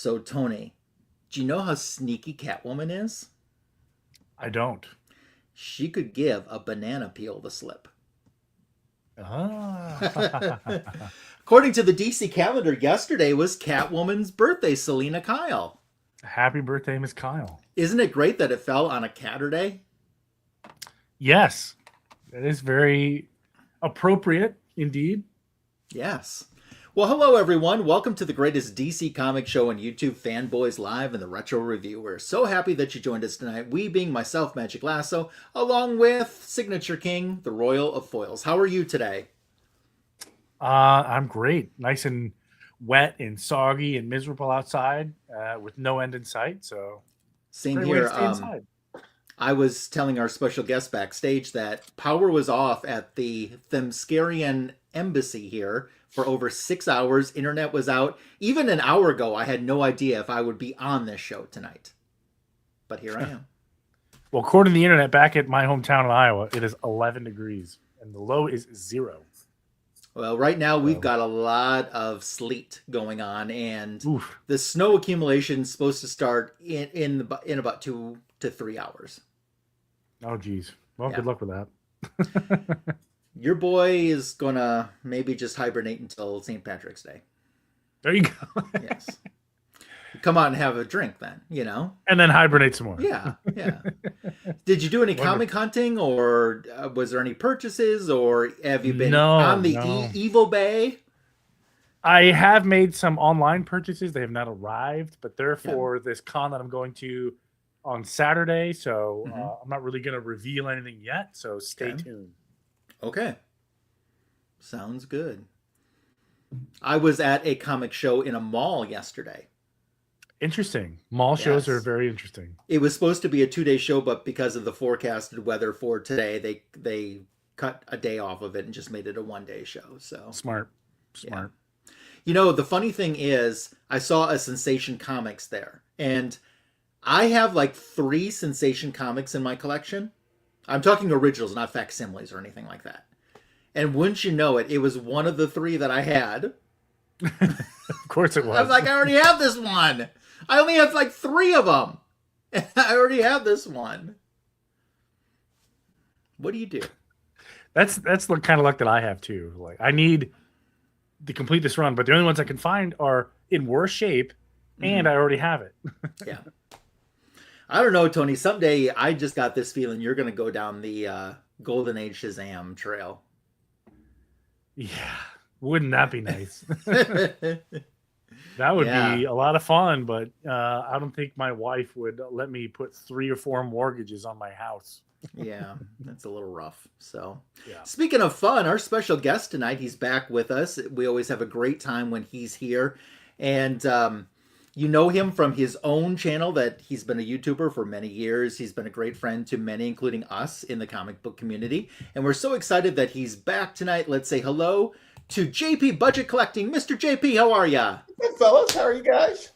So, Tony, do you know how sneaky Catwoman is? I don't. She could give a banana peel the slip. Ah. According to the DC calendar, yesterday was Catwoman's birthday, Selena Kyle. Happy birthday, Miss Kyle. Isn't it great that it fell on a Catterday? Yes, it is very appropriate indeed. Yes. Well, hello, everyone. Welcome to the greatest DC comic show on YouTube, Fanboys Live and the Retro Review. We're so happy that you joined us tonight. We being myself, Magic Lasso, along with Signature King, the Royal of Foils. How are you today? I'm great. Nice and wet and soggy and miserable outside with no end in sight. So, Same great way to here. stay inside. I was telling our special guest backstage that power was off at the Themyscirian embassy here for over 6 hours. Internet was out. Even an hour ago, I had no idea if I would be on this show tonight. But here I am. Well, according to the internet, back at my hometown in Iowa, it is 11 degrees and the low is 0. Well, right now we've got a lot of sleet going on, and Oof. the snow accumulation is supposed to start in about 2 to 3 hours. Oh, geez. Well, Yeah. good luck with that. Your boy is gonna maybe just hibernate until St. Patrick's Day. There you go. Yes. Come out and have a drink then, you know? And then hibernate some more. Yeah, yeah. Did you do any comic hunting, or was there any purchases, or have you been on the Evil Bay? I have made some online purchases. They have not arrived, but they're for this con that I'm going to on Saturday. So I'm not really going to reveal anything yet. So stay tuned. Okay. Sounds good. I was at a comic show in a mall yesterday. Interesting. Mall shows are very interesting. It was supposed to be a 2-day show, but because of the forecasted weather for today, they cut a day off of it and just made it a 1-day show. So Smart. Yeah. You know, the funny thing is, I saw a Sensation Comics there, and I have like 3 Sensation Comics in my collection. I'm talking originals, not facsimiles or anything like that. And wouldn't you know it, it was one of the 3 that I had. Of course it was. I was like, I already have this one. I only have like 3 of them. And I already have this one. What do you do? That's the kind of luck that I have too. Like, I need to complete this run, but the only ones I can find are in worse shape, and I already have it. Yeah. I don't know, Tony. Someday I just got this feeling you're going to go down the Golden Age Shazam trail. Yeah. Wouldn't that be nice? That would be a lot of fun, but I don't think my wife would let me put 3 or 4 mortgages on my house. Yeah, that's a little rough. So, Speaking of fun, our special guest tonight, he's back with us. We always have a great time when he's here. And you know him from his own channel that he's been a YouTuber for many years. He's been a great friend to many, including us in the comic book community. And we're so excited that he's back tonight. Let's say hello to JP Budget Collecting. Mr. JP, how are ya? Good, fellas. How are you guys?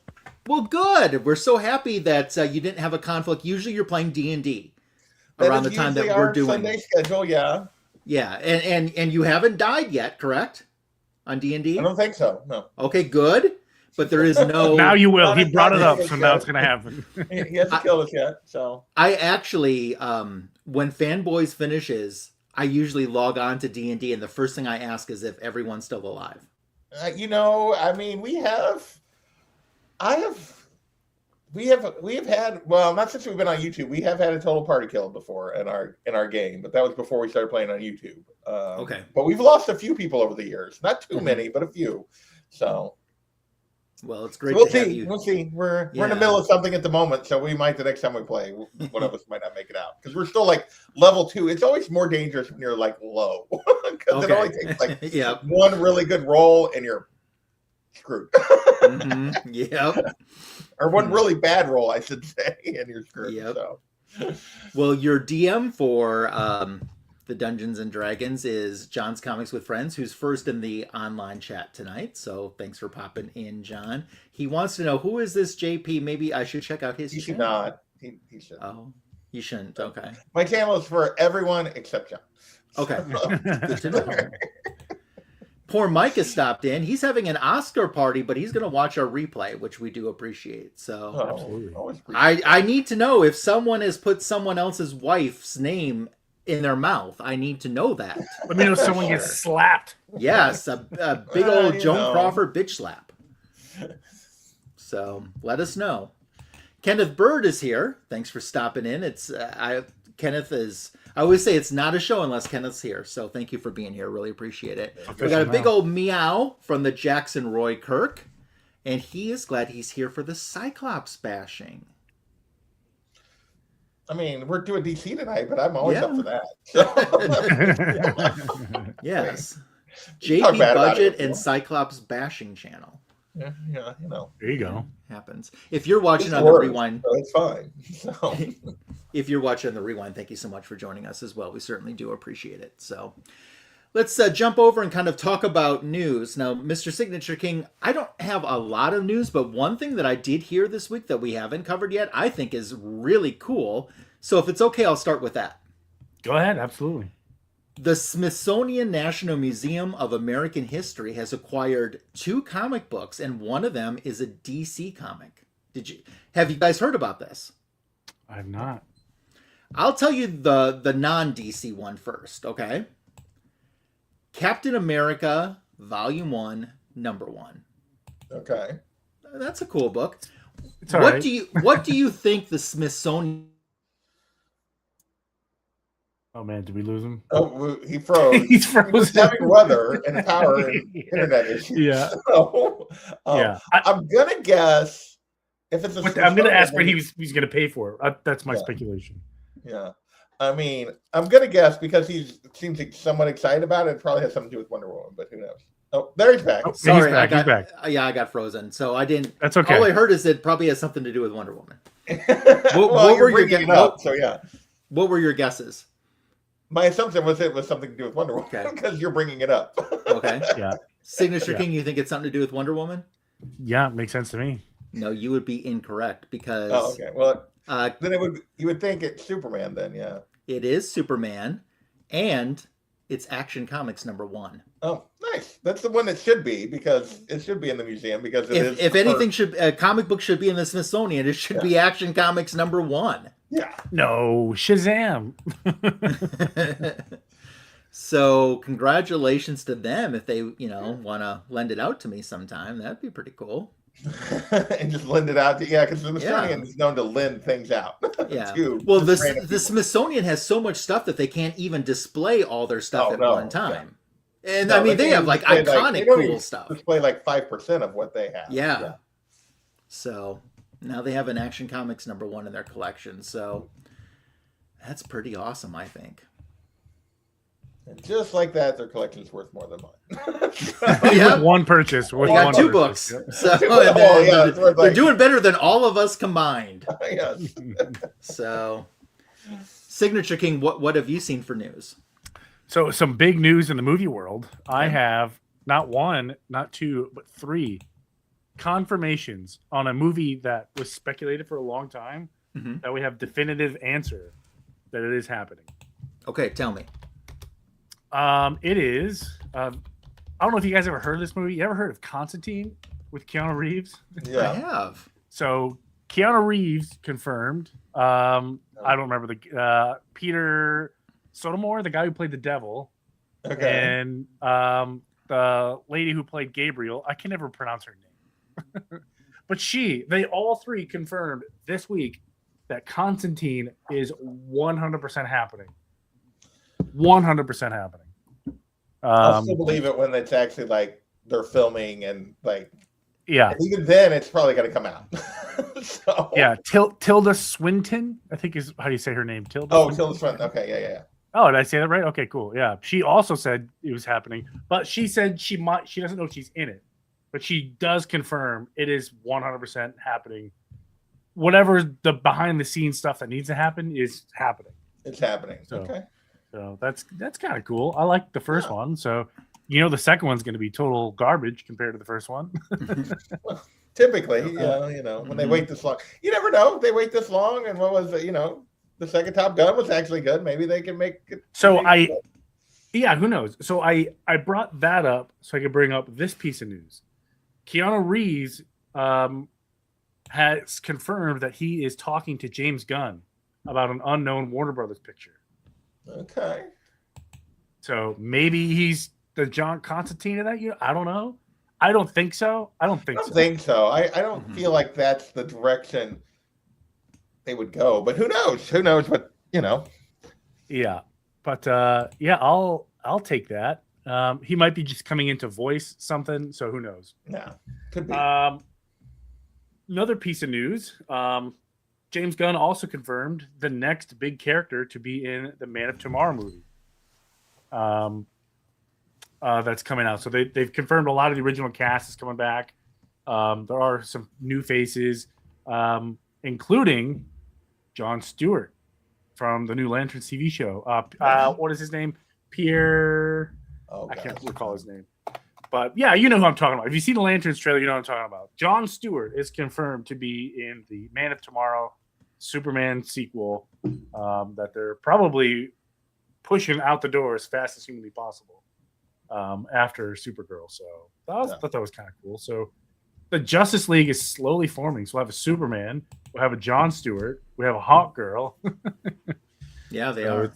Well, good. We're so happy that you didn't have a conflict. Usually you're playing D&D around the time that we're doing Sunday schedule. Yeah. Yeah, and you haven't died yet, correct? On D&D? I don't think so. No. Okay, good. But there is no. Now you will. He brought it up, so now it's going to happen. He hasn't killed us yet. So I actually, when Fanboys finishes, I usually log on to D&D, and the first thing I ask is if everyone's still alive. I mean, we have had, well, not since we've been on YouTube. We have had a total party kill before in our game, but that was before we started playing on YouTube. Okay. But we've lost a few people over the years. Not too many, but a few. So. Well, it's great. We'll to see. Have you. We'll see. We're in the middle of something at the moment, so we might the next time we play. One of us might not make it out because we're still like level 2. It's always more dangerous when you're like low because it only takes like one really good roll and you're screwed. Yep. Or one really bad roll, I should say, and you're screwed. Yep. So. Well, your DM for the Dungeons and Dragons is John's Comics with Friends, who's first in the online chat tonight. So thanks for popping in, John. He wants to know, who is this JP? Maybe I should check out his channel. You should not. He should. Oh, you shouldn't. Okay. My channel is for everyone except John. Okay. Good to know. Poor Mike has stopped in. He's having an Oscar party, but he's going to watch our replay, which we do appreciate. So absolutely. I need to know if someone has put someone else's wife's name in their mouth. I need to know that. Let me know if someone gets slapped. Yes, a big old Joan Crawford bitch slap. So let us know. Kenneth Bird is here. Thanks for stopping in. Kenneth is. I always say it's not a show unless Kenneth's here. So thank you for being here. Really appreciate it. We got a big old meow from the Jackson Roy Kirk, and he is glad he's here for the Cyclops bashing. I mean, we're doing DC tonight, but I'm always up for that. So. Yes. JP Budget and Cyclops bashing channel. Yeah, you know. There you go. Happens. If you're watching on the Rewind, so it's fine. So. If you're watching on the Rewind, thank you so much for joining us as well. We certainly do appreciate it. So let's jump over and kind of talk about news. Now, Mr. Signature King, I don't have a lot of news, but one thing that I did hear this week that we haven't covered yet, I think is really cool. So if it's okay, I'll start with that. Go ahead. Absolutely. The Smithsonian National Museum of American History has acquired 2 comic books, and one of them is a DC comic. Have you guys heard about this? I have not. I'll tell you the non-DC one first, okay? Captain America, Volume 1, Number 1. Okay. That's a cool book. What do you think the Smithsonian... Oh man, did we lose him? Oh, he froze. He's frozen. He was having weather and power and internet issues. Yeah. So, yeah. I'm gonna guess if it's. I'm gonna ask what he's gonna pay for. That's my speculation. Yeah. I mean, I'm gonna guess because he seems somewhat excited about it. It probably has something to do with Wonder Woman, but who knows? Oh, there he's back. Oh, sorry, he's back. Yeah, I got frozen, so I didn't. That's okay. All I heard is it probably has something to do with Wonder Woman. what were your guesses? So yeah. What were your guesses? My assumption was it was something to do with Wonder Woman because you're bringing it up. Okay. Yeah. Signature King, you think it's something to do with Wonder Woman? Yeah, makes sense to me. No, you would be incorrect because. Oh, okay. Well, then you would think it's Superman. Then, yeah. It is Superman, and it's Action Comics number 1. Oh, nice. That's the one that should be because it should be in the museum because if anything a comic book should be in the Smithsonian, it should be Action Comics number 1. Yeah. No, Shazam. So congratulations to them if they, want to lend it out to me sometime. That'd be pretty cool. And just lend it out because the Smithsonian is known to lend things out. Yeah. Well, the Smithsonian has so much stuff that they can't even display all their stuff at one time. Yeah. And I mean, they have like iconic cool stuff. Display like 5% of what they have. Yeah. So now they have an Action Comics number 1 in their collection. So that's pretty awesome, I think. And just like that, their collection is worth more than mine. Yeah. One purchase. We got 2 books. So they're doing better than all of us combined. Yes. So, Signature King, what have you seen for news? So some big news in the movie world. I have not 1, not 2, but 3 confirmations on a movie that was speculated for a long time that we have definitive answer that it is happening. Okay, tell me. It is. I don't know if you guys ever heard of this movie. You ever heard of Constantine with Keanu Reeves? Yeah, I have. So Keanu Reeves confirmed. I don't remember the Peter Sotomore, the guy who played the devil, and the lady who played Gabriel. I can never pronounce her name, but they all 3 confirmed this week that Constantine is 100% happening. 100% happening. I'll still believe it when it's actually like they're filming and like. Yeah. And even then, it's probably going to come out. So. Yeah, Tilda Swinton, I think is how you say her name. Tilda Swinton. Okay, yeah. Oh, did I say that right? Okay, cool. Yeah, she also said it was happening, but she said she doesn't know if she's in it, but she does confirm it is 100% happening. Whatever the behind the scenes stuff that needs to happen is happening. It's happening. So that's kind of cool. I like the first one. So, the second one's going to be total garbage compared to the first one. Well, typically, when they wait this long, you never know. If they wait this long, and what was it? The second Top Gun was actually good. Maybe they can make it. So Yeah, who knows? So I brought that up so I could bring up this piece of news. Keanu Reeves has confirmed that he is talking to James Gunn about an unknown Warner Brothers picture. Okay. So maybe he's the John Constantine of that year. I don't know. I don't think so. I don't think so. I don't feel like that's the direction they would go. But who knows? Who knows what, Yeah. But I'll take that. He might be just coming in to voice something, so who knows? Yeah. Could be. Another piece of news. James Gunn also confirmed the next big character to be in the Man of Tomorrow movie. That's coming out. So they've confirmed a lot of the original cast is coming back. There are some new faces, including Jon Stewart from the new Lanterns TV show. What is his name? Pierre. I can't recall his name. But yeah, you know who I'm talking about. If you see the Lanterns trailer, you know what I'm talking about. Jon Stewart is confirmed to be in the Man of Tomorrow Superman sequel that they're probably pushing out the door as fast as humanly possible after Supergirl. So I thought that was kind of cool. So the Justice League is slowly forming. So we'll have a Superman, we'll have a Jon Stewart, we have a Hawk Girl. Yeah, they are.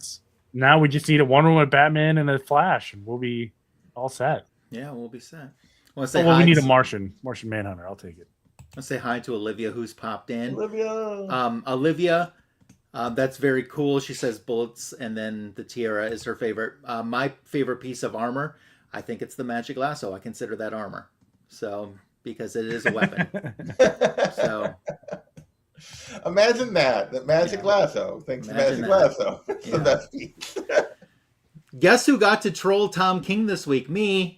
Now we just need a Wonder Woman, Batman, and a Flash, and we'll be all set. Yeah, we'll be set. We need a Martian Manhunter. I'll take it. Let's say hi to Olivia, who's popped in. Olivia, that's very cool. She says bullets, and then the tiara is her favorite. My favorite piece of armor, I think it's the magic lasso. I consider that armor. So, because it is a weapon. So, imagine that magic lasso. Thanks to magic lasso. It's the best piece. Guess who got to troll Tom King this week? Me.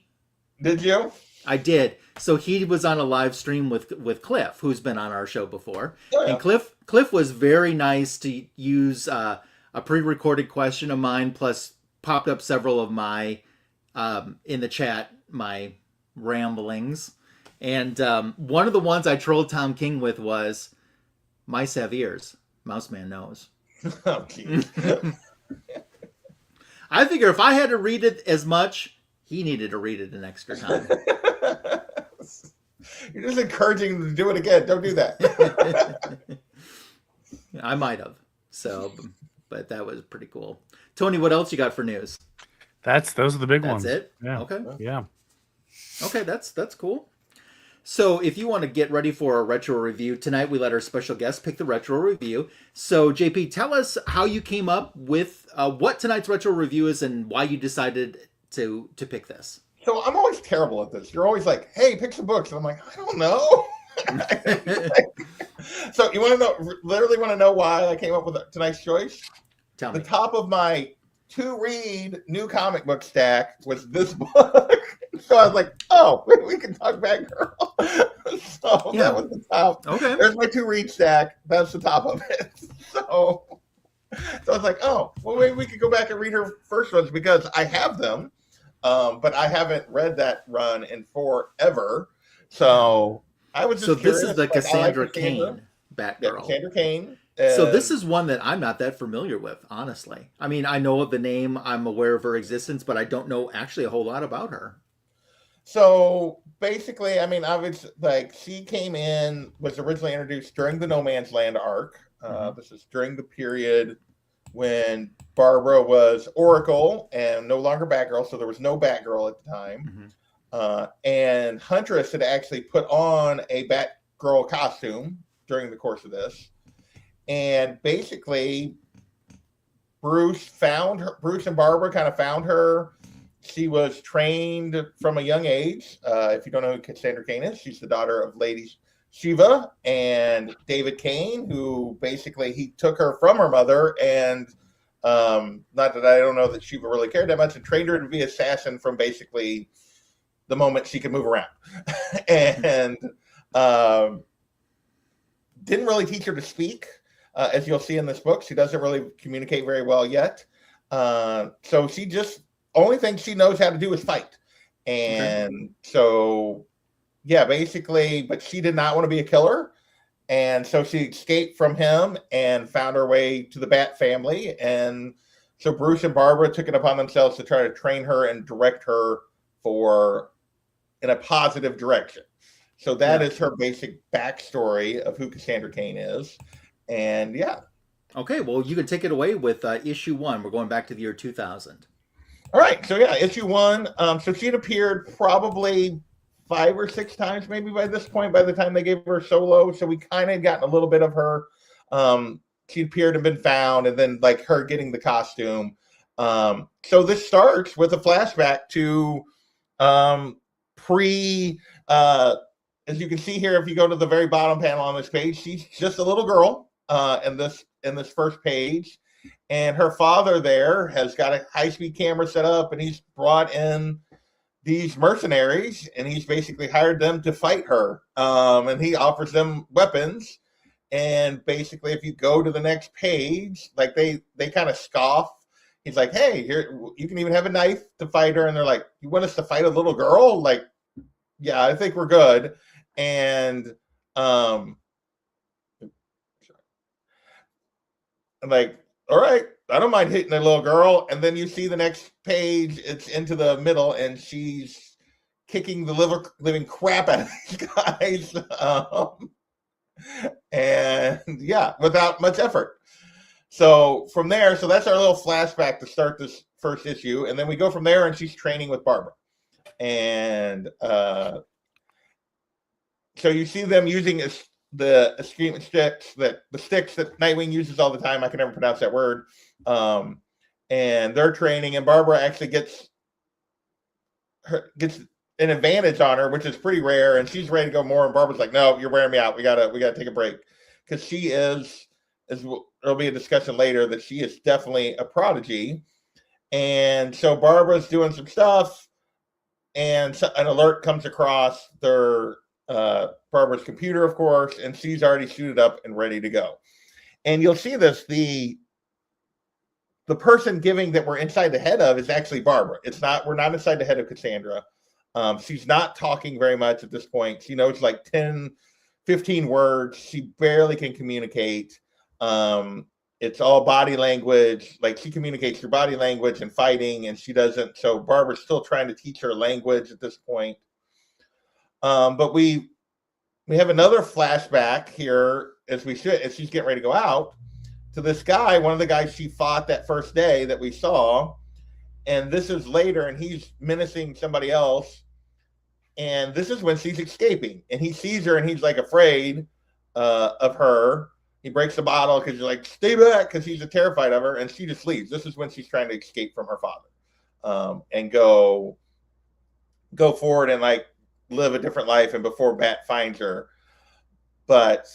Did you? I did. So he was on a live stream with Cliff, who's been on our show before. Oh, yeah. And Cliff was very nice to use a pre-recorded question of mine, plus popped up several of my, in the chat, my ramblings. And one of the ones I trolled Tom King with was, mice have ears, mouse man knows. Oh, geez. I figure if I had to read it as much, he needed to read it an extra time. You're just encouraging him to do it again. Don't do that. I might have. So, but that was pretty cool. Tony, what else you got for news? Those are the big ones. That's it? Yeah. Okay. Yeah. Okay, that's cool. So if you want to get ready for a retro review, tonight we let our special guest pick the retro review. So JP, tell us how you came up with what tonight's retro review is and why you decided to pick this. So I'm always terrible at this. You're always like, hey, pick some books. And I'm like, I don't know. So you want to know, literally want to know why I came up with tonight's choice? Tell me. The top of my to-read new comic book stack was this book. So I was like, oh, we can talk Batgirl. So that was the top. Okay. There's my to-read stack. That's the top of it. So I was like, oh, well, maybe we could go back and read her first ones because I have them. But I haven't read that run in forever. So I was just curious. This is the Cassandra Cain Batgirl. Yeah, Cassandra Cain. So this is one that I'm not that familiar with, honestly. I mean, I know of the name, I'm aware of her existence, but I don't know actually a whole lot about her. So basically, I mean, obviously, like she came in, was originally introduced during the No Man's Land arc. This is during the period when Barbara was Oracle and no longer Batgirl, so there was no Batgirl at the time. And Huntress had actually put on a Batgirl costume during the course of this. And basically, Bruce and Barbara kind of found her. She was trained from a young age. If you don't know who Cassandra Cain is, she's the daughter of Lady Shiva and David Cain, who basically he took her from her mother and not that I don't know that Shiva really cared that much, and trained her to be an assassin from basically the moment she could move around. And didn't really teach her to speak. As you'll see in this book, she doesn't really communicate very well yet. So she just, only thing she knows how to do is fight. And so, yeah, basically, but she did not want to be a killer. And so she escaped from him and found her way to the Bat family and So Bruce and Barbara took it upon themselves to try to train her and direct her in a positive direction. So that is her basic backstory of who Cassandra Cain is. And Okay, well, you can take it away with issue 1. We're going back to the year 2000. All right, so issue 1. So she'd appeared probably 5 or 6 times maybe by this point, by the time they gave her solo. So we kind of gotten a little bit of her. She appeared and been found, and then like her getting the costume. So this starts with a flashback to as you can see here, if you go to the very bottom panel on this page, she's just a little girl in this first page. And her father there has got a high-speed camera set up, and he's brought in these mercenaries, and he's basically hired them to fight her. And he offers them weapons. And basically, if you go to the next page, like they kind of scoff. He's like, hey, here, you can even have a knife to fight her. And they're like, you want us to fight a little girl? Like, yeah, I think we're good. And like, all right, I don't mind hitting a little girl. And then you see the next page, it's into the middle, and she's kicking the living crap out of these guys. And without much effort. So from there, so that's our little flashback to start this first issue. And then we go from there, and she's training with Barbara. And so you see them using the escapement sticks, the sticks that Nightwing uses all the time. I can never pronounce that word. And they're training, and Barbara actually gets an advantage on her, which is pretty rare, and she's ready to go more. And Barbara's like, "No, you're wearing me out. We gotta take a break," because she is, as there'll be a discussion later, that she is definitely a prodigy. And so Barbara's doing some stuff, and an alert comes across their Barbara's computer, of course, and she's already suited up and ready to go. And you'll see this, the person giving that we're inside the head of is actually Barbara. We're not inside the head of Cassandra. She's not talking very much at this point. She knows like 10, 15 words. She barely can communicate. It's all body language. Like, she communicates through body language and fighting, and she doesn't. So Barbara's still trying to teach her language at this point. But we have another flashback here as she's getting ready to go out, to this guy, one of the guys she fought that first day that we saw. And this is later, and he's menacing somebody else. And this is when she's escaping. And he sees her, and he's like afraid of her. He breaks the bottle because he's like, stay back, because he's terrified of her. And she just leaves. This is when she's trying to escape from her father and go forward and like live a different life. And before Bat finds her. But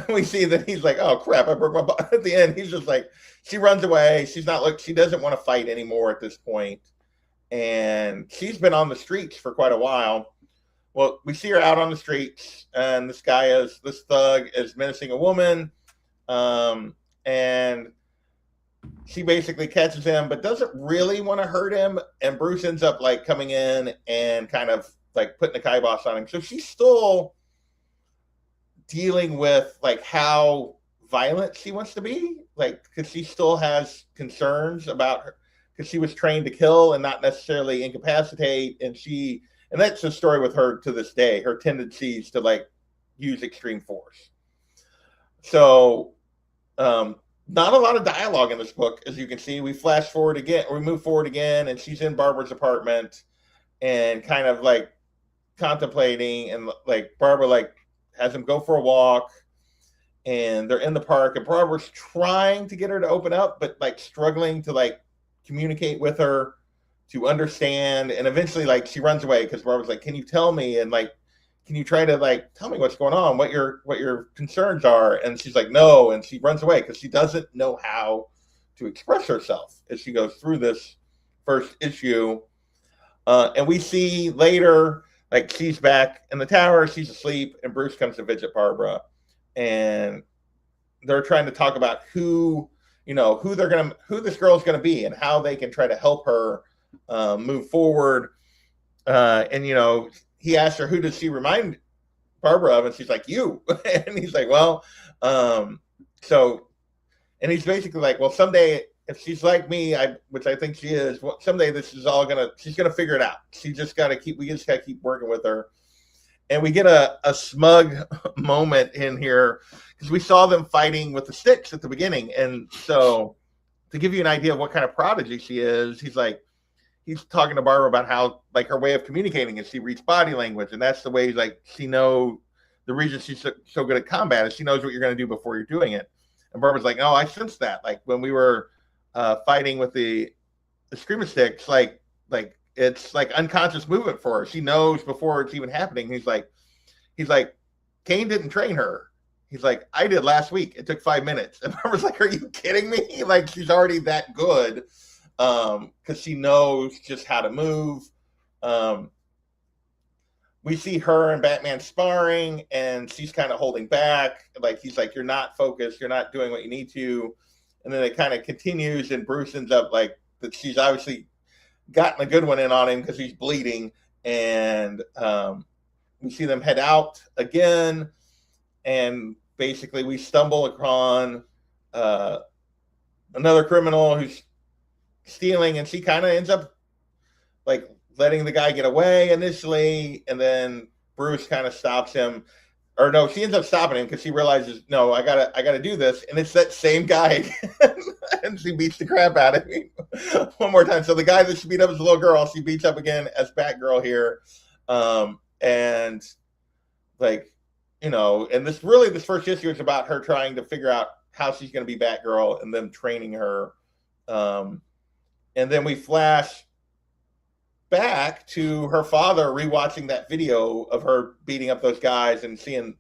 we see that he's like, oh crap, I broke my bottle. At the end, he's just like, she runs away. She doesn't want to fight anymore at this point. And she's been on the streets for quite a while. Well, we see her out on the streets, and this thug is menacing a woman. And she basically catches him, but doesn't really want to hurt him. And Bruce ends up like coming in and kind of like putting the kibosh on him. So she's still dealing with like how violent she wants to be, like, because she still has concerns about her, because she was trained to kill and not necessarily incapacitate. And that's the story with her to this day, her tendencies to like use extreme force. So not a lot of dialogue in this book. As you can see, we move forward again, and she's in Barbara's apartment and kind of like contemplating, and like Barbara like has him go for a walk, and they're in the park, and Barbara's trying to get her to open up, but like struggling to like communicate with her to understand. And eventually like she runs away because Barbara's like, can you tell me, and like, can you try to like tell me what's going on, what your concerns are? And she's like, no. And she runs away because she doesn't know how to express herself as she goes through this first issue. And we see later, like, she's back in the tower, she's asleep, and Bruce comes to visit Barbara, and they're trying to talk about who this girl's gonna be and how they can try to help her move forward. And he asked her, who does she remind Barbara of? And she's like, you. And he's like, well, and he's basically like, well, someday if she's like me, which I think she is, someday this is all she's gonna figure it out. We just gotta keep working with her. And we get a smug moment in here because we saw them fighting with the sticks at the beginning. And so to give you an idea of what kind of prodigy she is, he's talking to Barbara about how like her way of communicating is she reads body language. And that's the way like she knows the reason she's so good at combat is she knows what you're going to do before you're doing it. And Barbara's like, oh, I sensed that. Like when we were fighting with the screaming sticks, like it's like unconscious movement for her. She knows before it's even happening. He's like, Cain didn't train her. He's like, I did last week. It took 5 minutes. And Barbara's like, are you kidding me? Like she's already that good because she knows just how to move. We see her and Batman sparring, and she's kind of holding back. Like he's like, you're not focused. You're not doing what you need to. And then it kind of continues, and Bruce ends up like that. She's obviously gotten a good one in on him because he's bleeding, and we see them head out again, and basically we stumble upon another criminal who's stealing, and she kind of ends up like letting the guy get away initially, and then Bruce kind of stops him. Or no, she ends up stopping him because she realizes, no, I gotta do this, and it's that same guy, and she beats the crap out of him one more time. So the guy that she beat up as a little girl, she beats up again as Batgirl here, and like and this first issue is about her trying to figure out how she's going to be Batgirl and them training her, and then we flash back to her father rewatching that video of her beating up those guys and seeing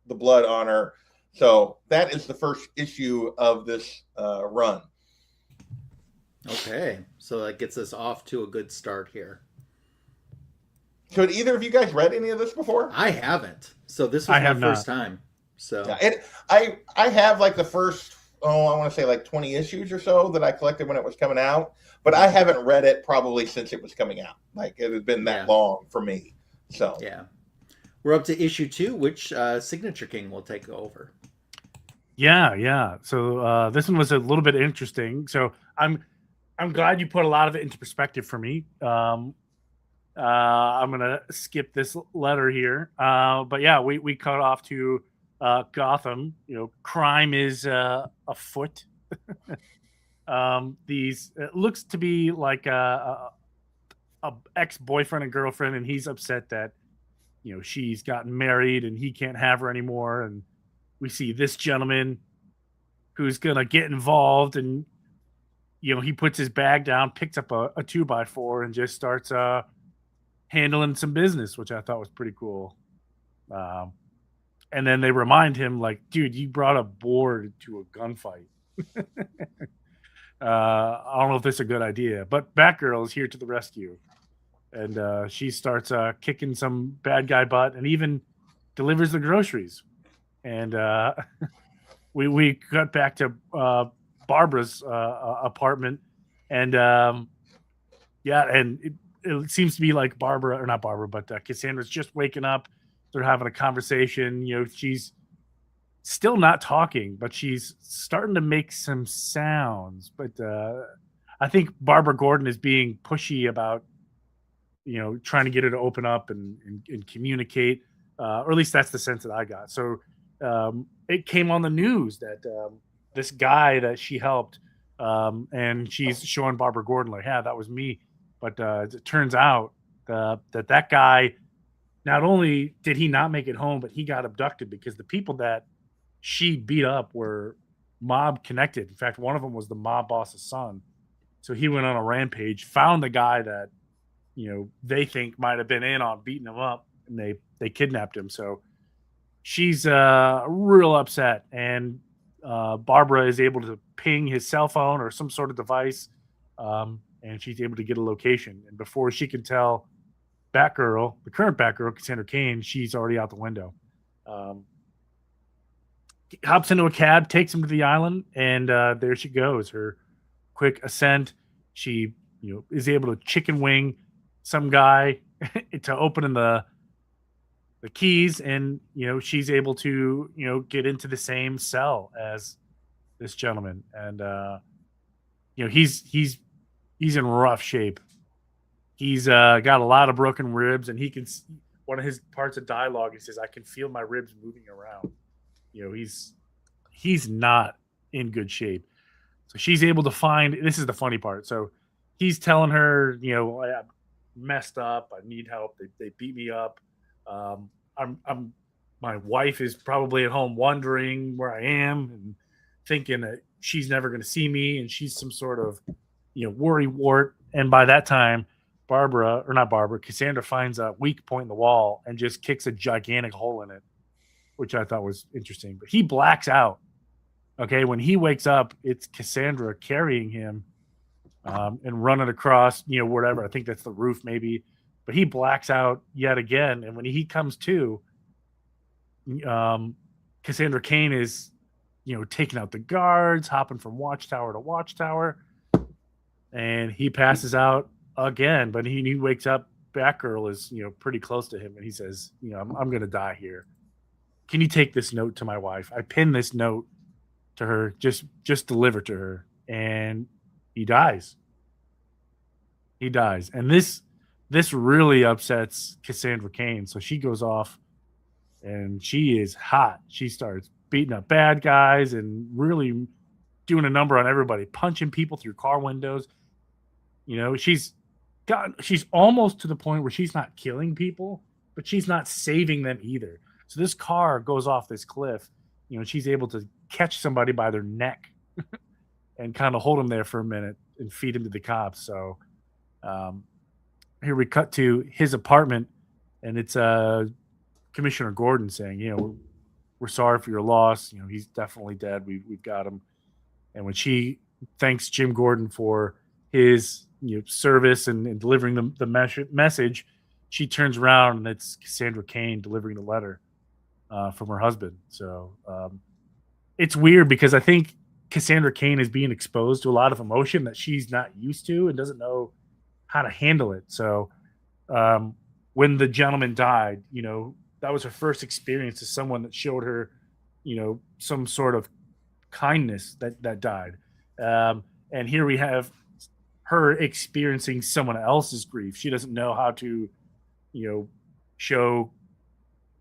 the blood on her. So that is the first issue of this run. Okay, so that gets us off to a good start here. So had either of you guys read any of this before? I haven't. So this was my first time. So yeah, and I have like the first I want to say like 20 issues or so that I collected when it was coming out, but I haven't read it probably since it was coming out. Like it had been that long for me. So yeah, we're up to issue 2, which Signature King will take over. Yeah. So this one was a little bit interesting. So I'm glad you put a lot of it into perspective for me. I'm gonna skip this letter here, but yeah, we cut off to Gotham. Crime is afoot. It looks to be like a ex-boyfriend and girlfriend, and he's upset that she's gotten married and he can't have her anymore. And we see this gentleman who's gonna get involved, and he puts his bag down, picks up a 2x4, and just starts handling some business, which I thought was pretty cool. And then they remind him, like, dude, you brought a board to a gunfight. I don't know if this is a good idea, but Batgirl is here to the rescue. And she starts kicking some bad guy butt and even delivers the groceries. And we cut back to Barbara's apartment. And and it seems to be like Cassandra's just waking up. They're having a conversation. She's still not talking, but she's starting to make some sounds. But I think Barbara Gordon is being pushy about, trying to get her to open up and communicate. Or at least that's the sense that I got. So it came on the news that this guy that she helped, and she's showing Barbara Gordon like, yeah, that was me. But it turns out that guy, not only did he not make it home, but he got abducted because the people that she beat up were mob connected. In fact, one of them was the mob boss's son. So he went on a rampage, found the guy that, they think might have been in on beating him up, and they kidnapped him. So she's real upset. And Barbara is able to ping his cell phone or some sort of device, and she's able to get a location. And before she can tell Batgirl, the current Batgirl, Cassandra Cain, she's already out the window. Hops into a cab, takes him to the island, and there she goes. Her quick ascent. She, is able to chicken wing some guy to open the keys, and she's able to get into the same cell as this gentleman. And he's in rough shape. He's got a lot of broken ribs, and one of his parts of dialogue, he says, "I can feel my ribs moving around." He's not in good shape. So she's able to find. This is the funny part. So he's telling her, I messed up. I need help. They beat me up. My wife is probably at home wondering where I am and thinking that she's never going to see me, and she's some sort of worry wart. And by that time, Cassandra finds a weak point in the wall and just kicks a gigantic hole in it, which I thought was interesting. But he blacks out. Okay, when he wakes up, it's Cassandra carrying him and running across, whatever. I think that's the roof, maybe. But he blacks out yet again, and when he comes to, Cassandra Cain is, taking out the guards, hopping from watchtower to watchtower, and he passes out again. But he wakes up. Batgirl is, pretty close to him, and he says, I'm going to die here. Can you take this note to my wife? I pinned this note to her, just deliver to her, and he dies. And this really upsets Cassandra Cain. So she goes off, and she is hot. She starts beating up bad guys and really doing a number on everybody, punching people through car windows. She's almost to the point where she's not killing people, but she's not saving them either. So this car goes off this cliff. She's able to catch somebody by their neck and kind of hold him there for a minute and feed him to the cops. So here we cut to his apartment, and it's Commissioner Gordon saying, we're sorry for your loss. He's definitely dead. We've got him. And when she thanks Jim Gordon for his service and delivering the message, she turns around, and it's Cassandra Cain delivering the letter from her husband. So it's weird because I think Cassandra Cain is being exposed to a lot of emotion that she's not used to and doesn't know how to handle it. So when the gentleman died, that was her first experience as someone that showed her, some sort of kindness that died. And here we have her experiencing someone else's grief. She doesn't know how to, show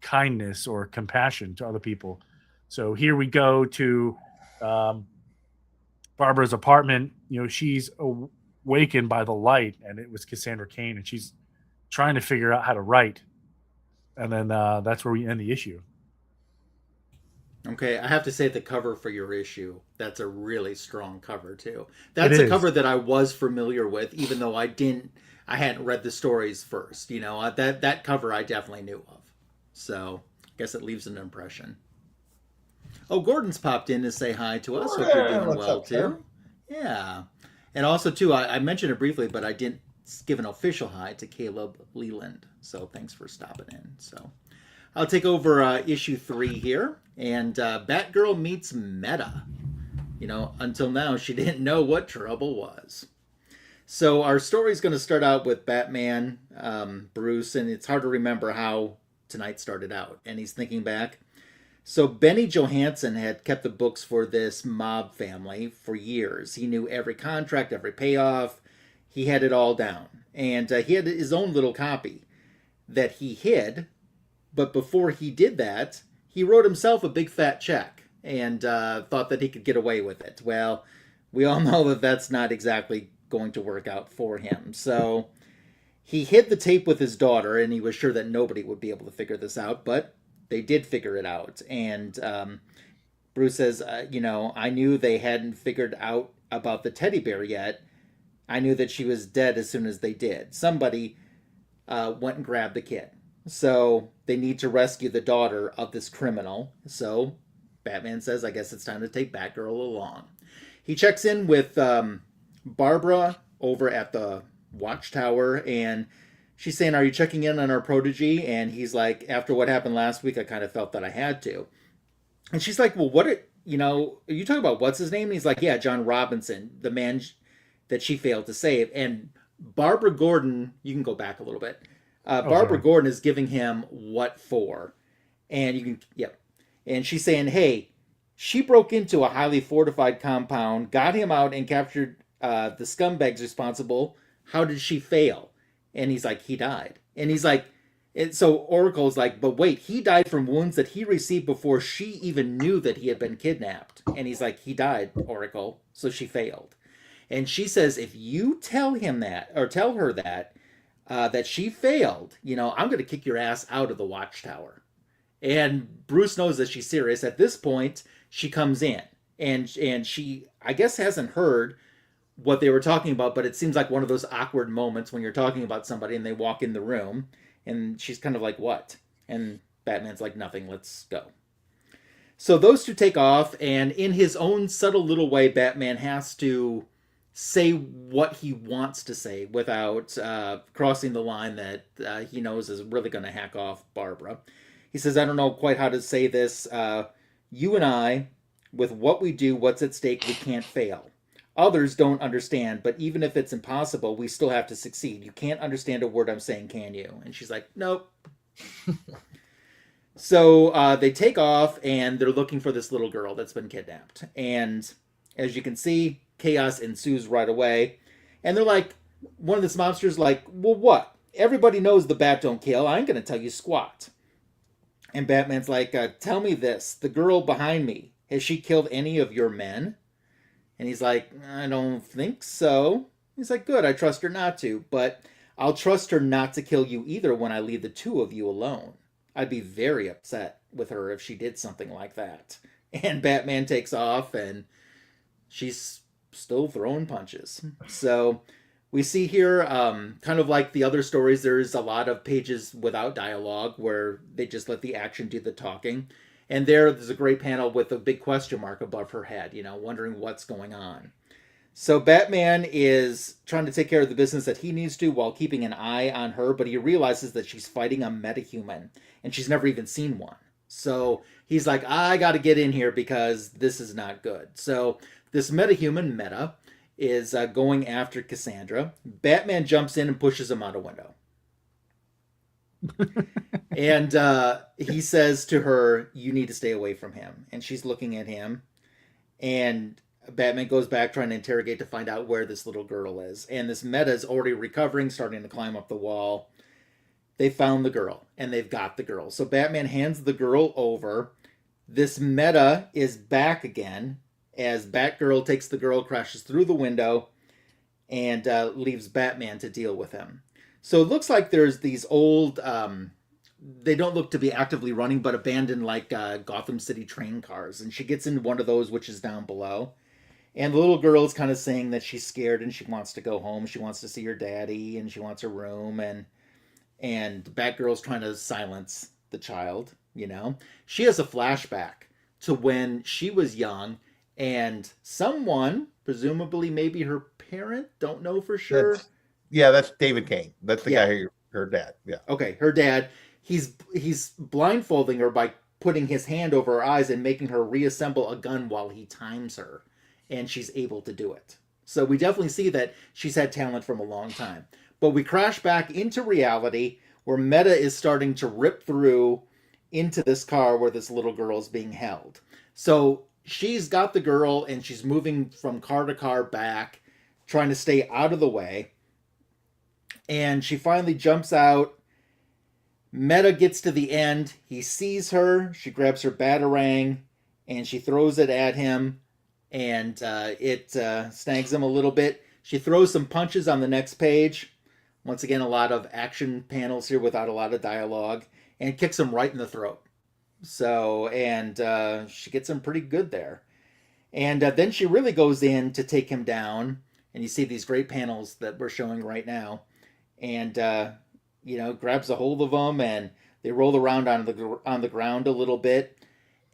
kindness or compassion to other people. So here we go to Barbara's apartment. She's awakened by the light, and it was Cassandra Cain, and she's trying to figure out how to write. And then that's where we end the issue. Okay, I have to say the cover for your issue, that's a really strong cover too. That's a cover that I was familiar with, even though I hadn't read the stories first. That cover I definitely knew of. So I guess it leaves an impression. Oh, Gordon's popped in to say hi to us. Hope you're doing well too. Sir? Yeah. And also too, I mentioned it briefly, but I didn't give an official hi to Caleb Leland. So thanks for stopping in. So I'll take over issue 3 here. And Batgirl meets Meta. Until now, she didn't know what trouble was. So our story's going to start out with Batman, Bruce, and it's hard to remember how tonight started out. And he's thinking back. So Benny Johansson had kept the books for this mob family for years. He knew every contract, every payoff. He had it all down. And he had his own little copy that he hid. But before he did that, he wrote himself a big fat check and thought that he could get away with it. Well, we all know that that's not exactly going to work out for him. So he hid the tape with his daughter, and he was sure that nobody would be able to figure this out, but they did figure it out. And Bruce says, I knew they hadn't figured out about the teddy bear yet. I knew that she was dead as soon as they did. Somebody went and grabbed the kid. So they need to rescue the daughter of this criminal. So Batman says, I guess it's time to take Batgirl along. He checks in with Barbara over at the Watchtower, and she's saying, are you checking in on our protege? And he's like, after what happened last week, I kind of felt that I had to. And she's like, well, are you talking about what's his name? And he's like, yeah, John Robinson, the man that she failed to save. And Barbara Gordon, you can go back a little bit. Barbara Gordon is giving him what for. And and she's saying, hey, she broke into a highly fortified compound, got him out, and captured the scumbag's responsible. How did she fail? And he's like, he died. And he's like, so Oracle's like, but wait, he died from wounds that he received before she even knew that he had been kidnapped. And he's like, he died, Oracle, so she failed. And she says, if you tell him that, or tell her that, that she failed, I'm going to kick your ass out of the watchtower. And Bruce knows that she's serious. At this point, she comes in. And she, I guess, hasn't heard what they were talking about, but it seems like one of those awkward moments when you're talking about somebody and they walk in the room. And she's kind of like, what? And Batman's like, nothing, let's go. So those two take off, and in his own subtle little way, Batman has to say what he wants to say without crossing the line that he knows is really going to hack off Barbara. He says, I don't know quite how to say this. You and I, with what we do, what's at stake, we can't fail. Others don't understand, but even if it's impossible, we still have to succeed. You can't understand a word I'm saying, can you? And she's like, nope. So they take off, and they're looking for this little girl that's been kidnapped. And as you can see, chaos ensues right away. And they're like, one of the mobsters like, well, what? Everybody knows the bat don't kill. I ain't going to tell you squat. And Batman's like, tell me this. The girl behind me, has she killed any of your men? And he's like, I don't think so. He's like, good, I trust her not to. But I'll trust her not to kill you either when I leave the two of you alone. I'd be very upset with her if she did something like that. And Batman takes off, and she's still throwing punches. So we see here, kind of like the other stories, there's a lot of pages without dialogue where they just let the action do the talking. And there's a great panel with a big question mark above her head, wondering what's going on. So Batman is trying to take care of the business that he needs to while keeping an eye on her, but he realizes that she's fighting a metahuman, and she's never even seen one. So he's like, I got to get in here because this is not good. So this metahuman, Meta, is going after Cassandra. Batman jumps in and pushes him out a window. And he says to her, you need to stay away from him. And she's looking at him. And Batman goes back trying to interrogate to find out where this little girl is. And this Meta is already recovering, starting to climb up the wall. They found the girl, and they've got the girl. So Batman hands the girl over. This Meta is back again as Batgirl takes the girl, crashes through the window, and leaves Batman to deal with him. So it looks like there's these old, they don't look to be actively running, but abandoned like Gotham City train cars. And she gets in one of those, which is down below. And the little girl is kind of saying that she's scared and she wants to go home. She wants to see her daddy and she wants a room. And Batgirl's trying to silence the child, She has a flashback to when she was young and someone, presumably maybe her parent, don't know for sure. That's David Cain. That's the guy who, her dad. Yeah. Okay, her dad. He's blindfolding her by putting his hand over her eyes and making her reassemble a gun while he times her. And she's able to do it. So we definitely see that she's had talent from a long time. But we crash back into reality where Meta is starting to rip through into this car where this little girl is being held. So she's got the girl and she's moving from car to car back, trying to stay out of the way. And she finally jumps out. Meta gets to the end. He sees her. She grabs her batarang and she throws it at him. And it snags him a little bit. She throws some punches on the next page. Once again, a lot of action panels here without a lot of dialogue. And kicks him right in the throat. So, and she gets him pretty good there. And then she really goes in to take him down. And you see these great panels that we're showing right now. And, grabs a hold of them. And they roll around on the ground a little bit.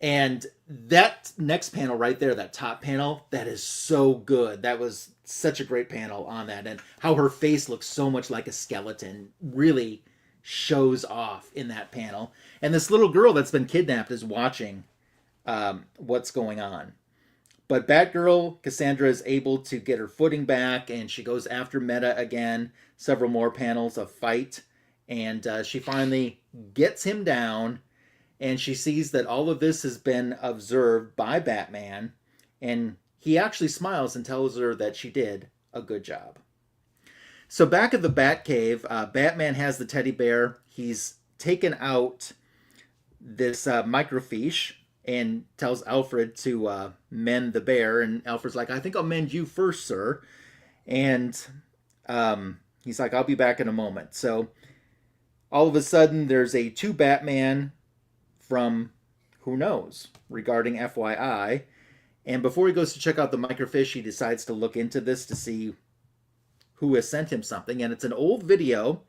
And that next panel right there, that top panel, that is so good. That was such a great panel on that. And how her face looks so much like a skeleton really shows off in that panel. And this little girl that's been kidnapped is watching what's going on. But Batgirl, Cassandra, is able to get her footing back, and she goes after Meta again. Several more panels of fight. And she finally gets him down. And she sees that all of this has been observed by Batman, and he actually smiles and tells her that she did a good job. So back at the Batcave, Batman has the teddy bear. He's taken out this microfiche and tells Alfred to mend the bear. And Alfred's like, I think I'll mend you first, sir. And he's like, I'll be back in a moment. So all of a sudden, there's a 2 Batman from who knows regarding FYI. And before he goes to check out the microfiche, he decides to look into this to see who has sent him something. And it's an old video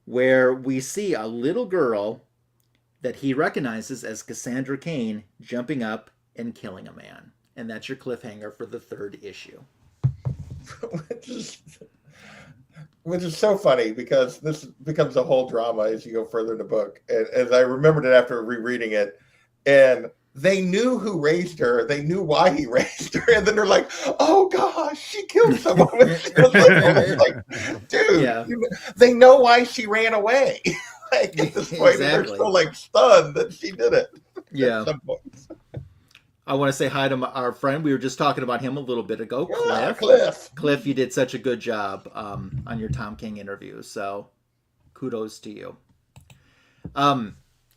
where we see a little girl that he recognizes as Cassandra Cain jumping up and killing a man. And that's your cliffhanger for the 3rd issue. Which is so funny because this becomes a whole drama as you go further in the book. And as I remembered it after rereading it, and they knew who raised her. They knew why he raised her. And then they're like, oh, gosh, she killed someone. Like, dude, they know why she ran away. Like, at this point, they're still like stunned that she did it. Yeah. At some point. I want to say hi to our friend. We were just talking about him a little bit ago, Cliff. Cliff, you did such a good job on your Tom King interview. So kudos to you.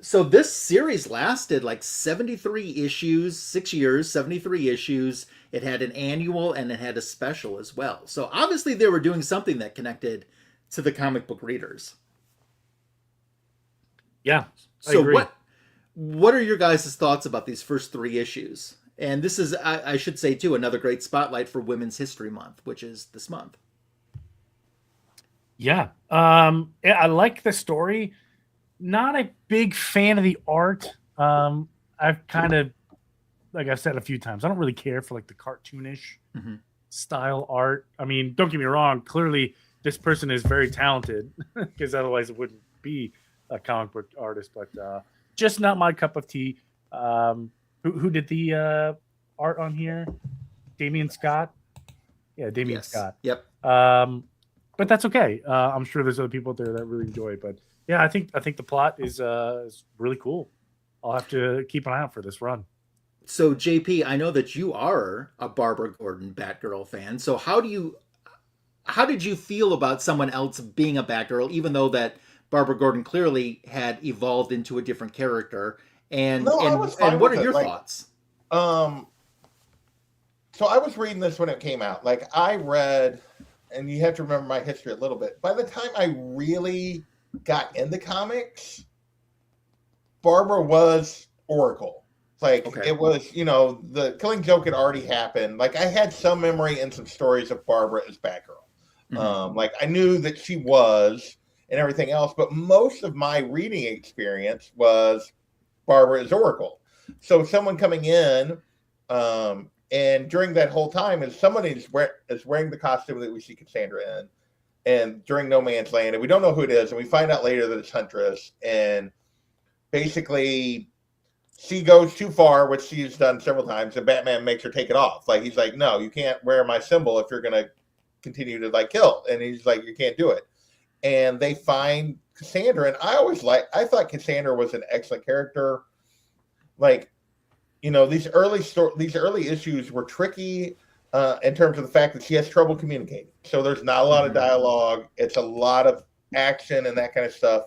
So this series lasted like 73 issues, 6 years, 73 issues. It had an annual and it had a special as well. So obviously they were doing something that connected to the comic book readers. Yeah. So what are your guys' thoughts about these first 3 issues? And this is, I should say too, another great spotlight for Women's History Month, which is this month. Yeah. I like the story. Not a big fan of the art. I've kind of, like I've said a few times, I don't really care for like the cartoonish style art. I mean, don't get me wrong. Clearly, this person is very talented because otherwise it wouldn't be a comic book artist. But just not my cup of tea. Who did the art on here? Damion Scott. Yeah, Damion Scott. Yep. But that's okay. I'm sure there's other people out there that really enjoy it. But yeah, I think the plot is really cool. I'll have to keep an eye out for this run. So JP, I know that you are a Barbara Gordon Batgirl fan. So how did you feel about someone else being a Batgirl, even though that Barbara Gordon clearly had evolved into a different character? And what are your thoughts? So I was reading this when it came out. Like I read, and you have to remember my history a little bit. By the time I really got into comics, Barbara was Oracle. Like it was, the Killing Joke had already happened. Like I had some memory and some stories of Barbara as Batgirl. Like I knew that she was and everything else, but most of my reading experience was Barbara as Oracle. So someone coming in, and during that whole time, as somebody is wearing the costume that we see Cassandra in, and during No Man's Land, and we don't know who it is, and we find out later that it's Huntress, and basically she goes too far, which she's done several times, and Batman makes her take it off. Like he's like, no, you can't wear my symbol if you're gonna continue to like kill, and he's like, you can't do it. And they find Cassandra, and I thought Cassandra was an excellent character. Like, these early issues were tricky in terms of the fact that she has trouble communicating. So there's not a lot of dialogue. It's a lot of action and that kind of stuff.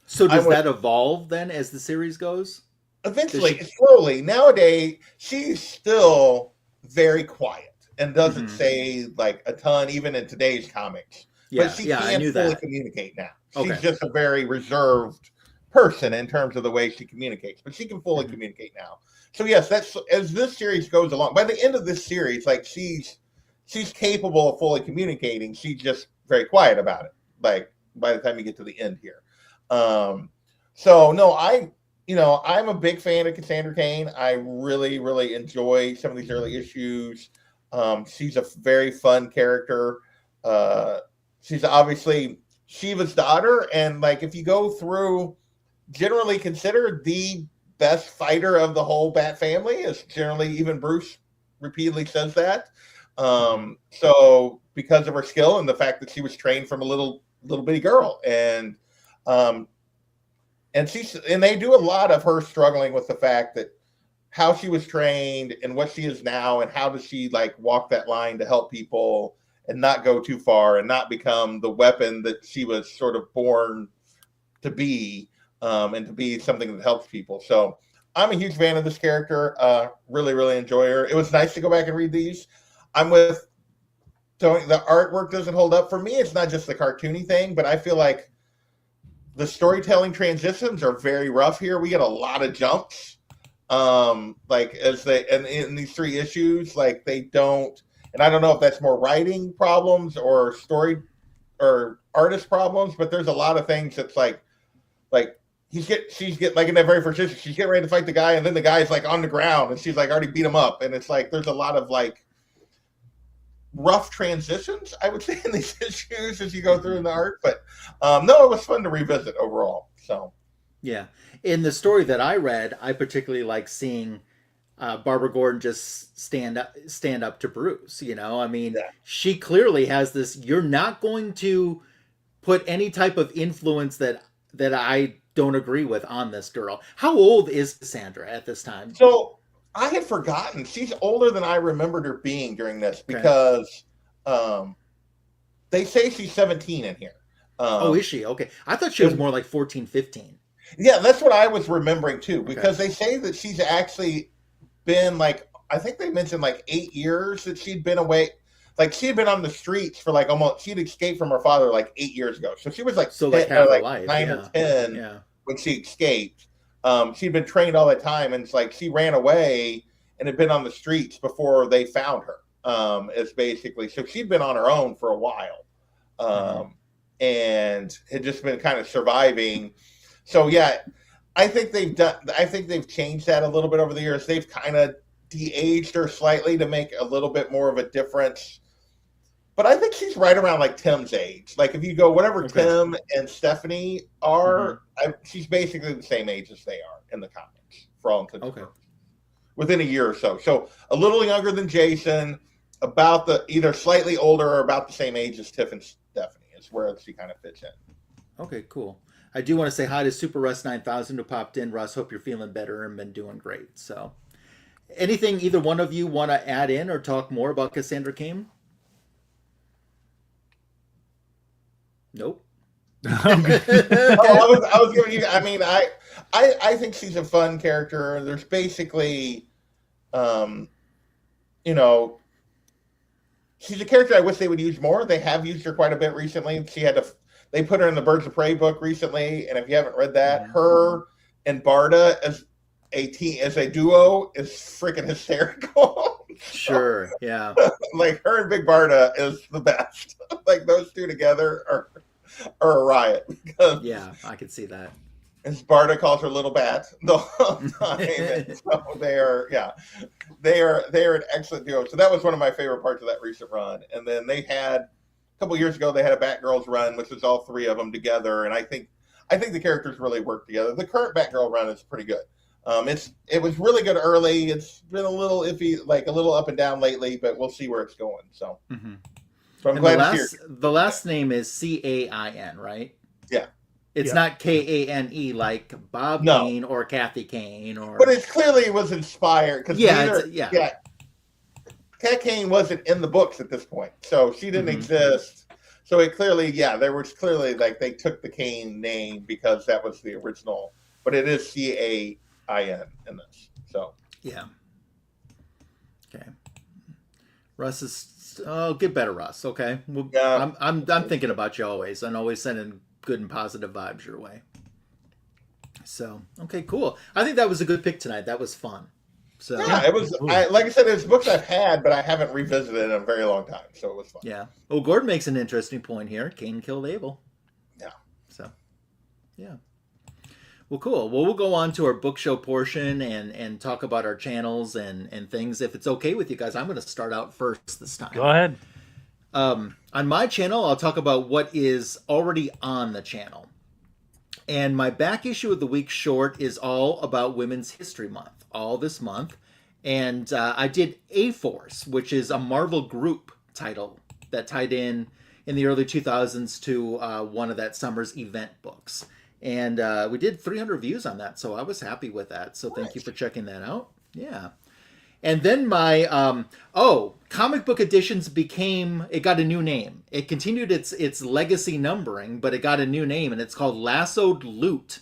So does that evolve then as the series goes? Eventually, slowly. Nowadays, she's still very quiet and doesn't say like a ton, even in today's comics. Yeah, but she can't fully communicate now. She's just a very reserved person in terms of the way she communicates, but she can fully communicate now. So yes, that's as this series goes along. By the end of this series, like she's capable of fully communicating. She's just very quiet about it. Like by the time you get to the end here. So no, I'm a big fan of Cassandra Cain. I really, really enjoy some of these early issues. She's a very fun character. She's obviously Shiva's daughter, and like if you go through, generally considered the best fighter of the whole Bat family, is generally, even Bruce repeatedly says that. So because of her skill and the fact that she was trained from a little bitty girl, and they do a lot of her struggling with the fact that how she was trained and what she is now, and how does she like walk that line to help people and not go too far and not become the weapon that she was sort of born to be, and to be something that helps people. So I'm a huge fan of this character. Really, really enjoy her. It was nice to go back and read these. I'm with Tony. The artwork doesn't hold up for me. It's not just the cartoony thing, but I feel like the storytelling transitions are very rough here. We get a lot of jumps. Like as they, and in these 3 issues, like they don't, and I don't know if that's more writing problems or story or artist problems, but there's a lot of things that's like she's get like in that very first issue, she's getting ready to fight the guy, and then the guy's like on the ground, and she's like already beat him up, and it's like there's a lot of like rough transitions, I would say, in these issues as you go through in the art. But no, it was fun to revisit overall. So yeah, in the story that I read, I particularly like seeing Barbara Gordon just stand up to Bruce. You know, I mean, she clearly has this. You're not going to put any type of influence that I don't agree with on this girl. How old is Cassandra at this time? So I had forgotten. She's older than I remembered her being during this, because they say she's 17 in here. Oh, is she? Okay. I thought she was more like 14, 15. Yeah, that's what I was remembering too, because they say that she's actually been like, I think they mentioned like 8 years that she'd been away. Like she had been on the streets for like almost, she'd escaped from her father like 8 years ago. So she was like, so 10, like half her life, 9 or 10 when she escaped. She'd been trained all the time, and it's like she ran away and had been on the streets before they found her. It's basically, so she'd been on her own for a while, and had just been kind of surviving. So yeah, I think they've changed that a little bit over the years. They've kind of de-aged her slightly to make a little bit more of a difference. But I think she's right around like Tim's age. Like if you go whatever Tim and Stephanie are, she's basically the same age as they are in the comics for all intents and purposes. Within a year or so. So a little younger than Jason, about the either slightly older or about the same age as Tiff and Stephanie is where she kind of fits in. Okay, cool. I do want to say hi to Super Russ 9000 who popped in. Russ, hope you're feeling better and been doing great. So anything either one of you want to add in or talk more about Cassandra Cain? Nope. I was giving you. I mean, I think she's a fun character. There's basically, you know, she's a character I wish they would use more. They have used her quite a bit recently. They put her in the Birds of Prey book recently, and if you haven't read that, her and Barda as a duo is freaking hysterical. Sure, yeah. Like her and Big Barda is the best. Like those two together are a riot. Yeah, I can see that. As Barda calls her Little Bat the whole time. So they are an excellent duo. So that was one of my favorite parts of that recent run. And then they had a couple years ago they had a Batgirls run, which was all 3 of them together. And I think the characters really work together. The current Batgirl run is pretty good. It was really good early. It's been a little iffy, like a little up and down lately, but we'll see where it's going. So, so I'm glad to hear. The last name is Cain, right? Yeah. It's not Kane like Bob Kane or Kathy Kane, but it clearly was inspired because Kat Kane wasn't in the books at this point, so she didn't exist. So it clearly, there was clearly like they took the Kane name because that was the original, but it is Cain in this. So yeah. Okay. Russ is get better, Russ. Okay. Well, I'm thinking about you always, and always sending good and positive vibes your way. So okay, cool. I think that was a good pick tonight. That was fun. So yeah, it was. Like I said, it's books I've had, but I haven't revisited in a very long time, so it was fun. Yeah. Well, Gordon makes an interesting point here. Cain killed Abel. Yeah. So yeah. Well, cool. Well, we'll go on to our book show portion and talk about our channels and things. If it's okay with you guys, I'm going to start out first this time. Go ahead. On my channel, I'll talk about what is already on the channel. And my back issue of the week short is all about Women's History Month, all this month. And I did A-Force, which is a Marvel group title that tied in the early 2000s to one of that summer's event books. And we did 300 views on that, so I was happy with that. So thank you for checking that out. Yeah. And then my comic book editions it got a new name. It continued its legacy numbering, but it got a new name, and it's called Lassoed Loot.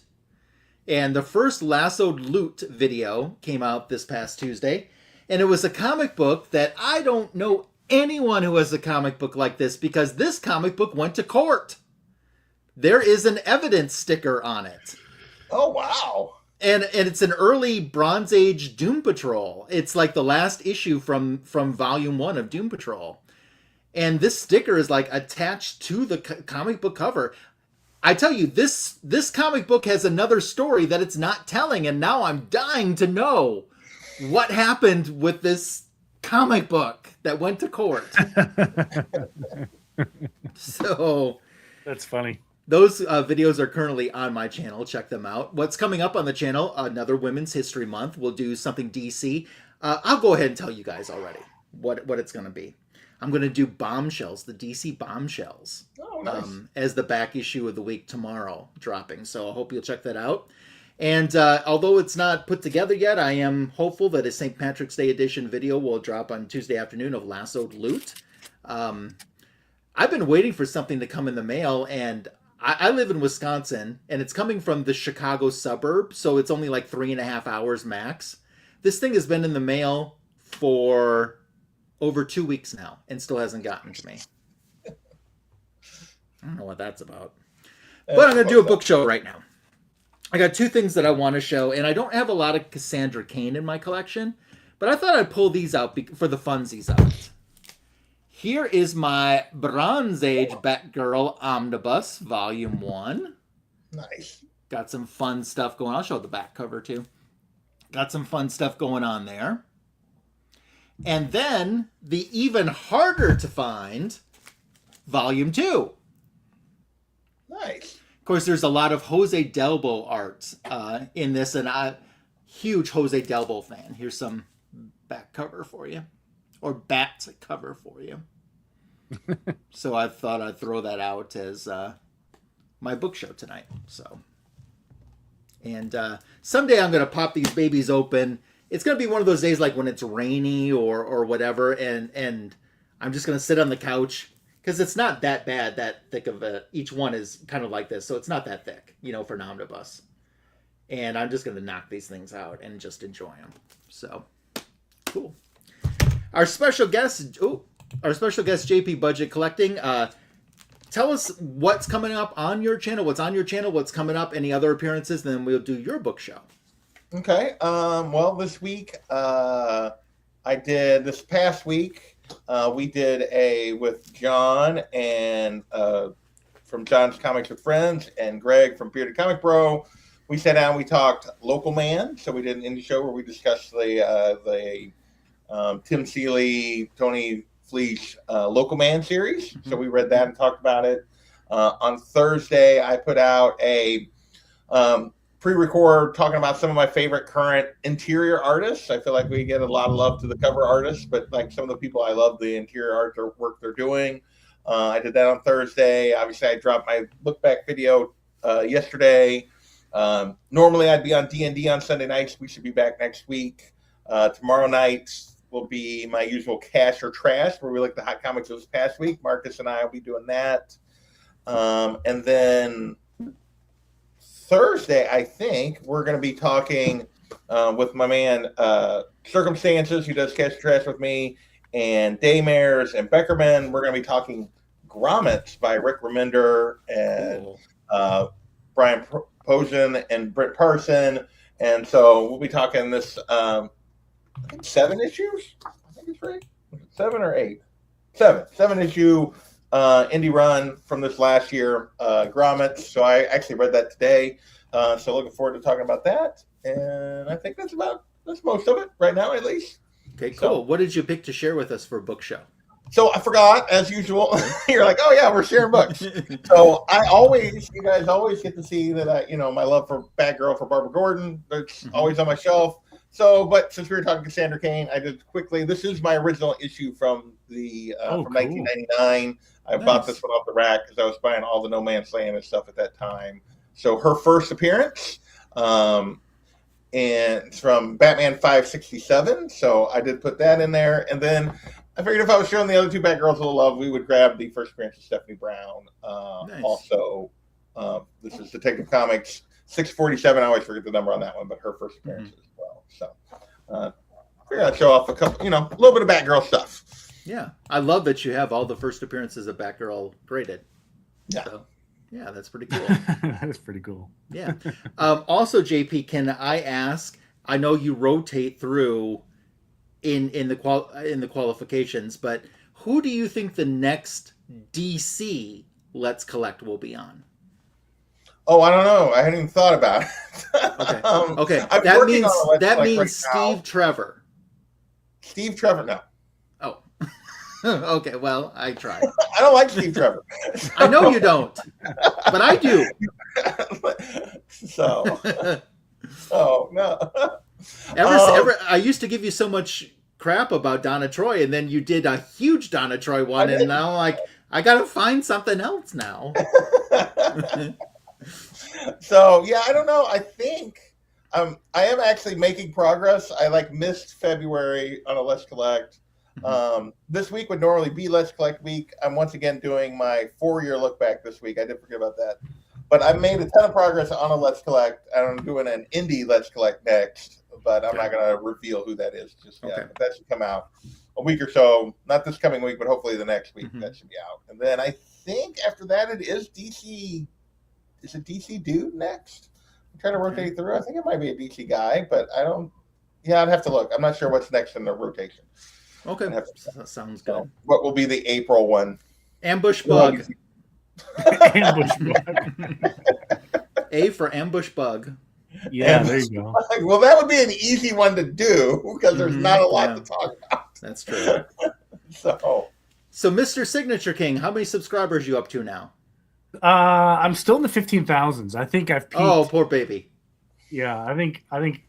And the first Lassoed Loot video came out this past Tuesday, and it was a comic book that I don't know anyone who has a comic book like this, because this comic book went to court. There is an evidence sticker on it. Oh, wow. And it's an early Bronze Age Doom Patrol. It's like the last issue from Volume 1 of Doom Patrol. And this sticker is like attached to the comic book cover. I tell you, this comic book has another story that it's not telling, and now I'm dying to know what happened with this comic book that went to court. So that's funny. Those videos are currently on my channel. Check them out. What's coming up on the channel, another Women's History Month. We'll do something DC. I'll go ahead and tell you guys already what it's going to be. I'm going to do Bombshells, the DC Bombshells, as the back issue of the week tomorrow dropping. So I hope you'll check that out. And although it's not put together yet, I am hopeful that a St. Patrick's Day edition video will drop on Tuesday afternoon of Lassoed Loot. I've been waiting for something to come in the mail, and I live in Wisconsin, and it's coming from the Chicago suburb, so it's only like 3.5 hours max. This thing has been in the mail for over 2 weeks now, and still hasn't gotten to me. I don't know what that's about. But I'm going to do a book show right now. I got 2 things that I want to show, and I don't have a lot of Cassandra Cain in my collection, but I thought I'd pull these out for the funsies of it. Here is my Bronze Age Batgirl Omnibus, Volume 1. Nice. Got some fun stuff going on. I'll show the back cover, too. Got some fun stuff going on there. And then, the even harder to find, Volume 2. Nice. Of course, there's a lot of Jose Delbo art in this, and I'm a huge Jose Delbo fan. Here's some back cover for you. Or bat cover for you. So I thought I'd throw that out as my book show tonight. So, and someday I'm going to pop these babies open. It's going to be one of those days like when it's rainy or whatever, and I'm just going to sit on the couch, because it's not that bad, that thick of a, each one is kind of like this, so it's not that thick, for an omnibus. And I'm just going to knock these things out and just enjoy them. So, cool. Our special guest, JP Budget Collecting. Tell us what's coming up on your channel, what's on your channel, what's coming up, any other appearances, then we'll do your book show. Okay. Well, this week, this past week, we did with John and from John's Comics with Friends and Greg from Bearded Comic Bro. We sat down, we talked Local Man. So we did an indie show where we discussed the Tim Seeley, Tony Fleesh Local Man series. Mm-hmm. So we read that and talked about it. On Thursday, I put out a pre-record talking about some of my favorite current interior artists. I feel like we get a lot of love to the cover artists, but like some of the people I love the interior art work they're doing. I did that on Thursday. Obviously, I dropped my look back video yesterday. Normally, I'd be on D&D on Sunday nights. We should be back next week. Tomorrow night will be my usual Cash or Trash, where we look at the hot comics of this past week. Marcus and I will be doing that. And then Thursday, I think, we're going to be talking with my man Circumstances, who does Cash or Trash with me, and Daymares and Beckerman. We're going to be talking Grommets by Rick Remender and Brian Posen and Britt Parson. And so we'll be talking this, I think 7 issues. I think it's right. 7 or 8? 7 issue indie run from this last year, Grommets. So I actually read that today. So looking forward to talking about that. And I think that's most of it right now, at least. Okay, cool. So, what did you pick to share with us for a book show? So I forgot, as usual. You're like, oh yeah, we're sharing books. So you guys always get to see that my love for Batgirl for Barbara Gordon. That's always on my shelf. So, but since we were talking Cassandra Cain, I did quickly. This is my original issue from from 1999. I bought this one off the rack because I was buying all the No Man's Land and stuff at that time. So her first appearance. and it's from Batman 567. So I did put that in there, and then I figured if I was showing the other two Batgirls a little love, we would grab the first appearance of Stephanie Brown. Nice. Also, this is Detective Comics 647. I always forget the number on that one, but her first appearance as well. So figured I'd show off a couple, a little bit of Batgirl stuff. Yeah, I love that you have all the first appearances of Batgirl graded. Yeah. So, yeah, that's pretty cool. That is pretty cool. Yeah. Also, JP, can I ask? I know you rotate through in the qualifications, but who do you think the next DC Let's Collect will be on? Oh, I don't know. I hadn't even thought about it. Okay. That means Steve Trevor. Steve Trevor, no. Oh. Okay, well, I tried. I don't like Steve Trevor. I know you don't, but I do. Oh no. I used to give you so much crap about Donna Troy, and then you did a huge Donna Troy one, and now I gotta find something else now. So yeah, I don't know. I think I am actually making progress. I missed February on a Let's Collect. This week would normally be Let's Collect week. I'm once again doing my 4-year look back this week. I did forget about that. But I've made a ton of progress on a Let's Collect. I'm doing an indie Let's Collect next, but I'm not going to reveal who that is just yet. Okay. But that should come out a week or so. Not this coming week, but hopefully the next week that should be out. And then I think after that it is DC. Is it DC Dude next? I'm trying to rotate through. I think it might be a DC guy, but I don't. Yeah, I'd have to look. I'm not sure what's next in the rotation. Okay, that sounds good. What will be the April one? Ambush Bug. Ambush Bug. A for Ambush Bug. Yeah, there you go. Well, that would be an easy one to do because there's not a lot to talk about. That's true. So, Mr. Signature King, how many subscribers are you up to now? I'm still in the 15,000s. I think I've peaked. Oh, poor baby. Yeah, I think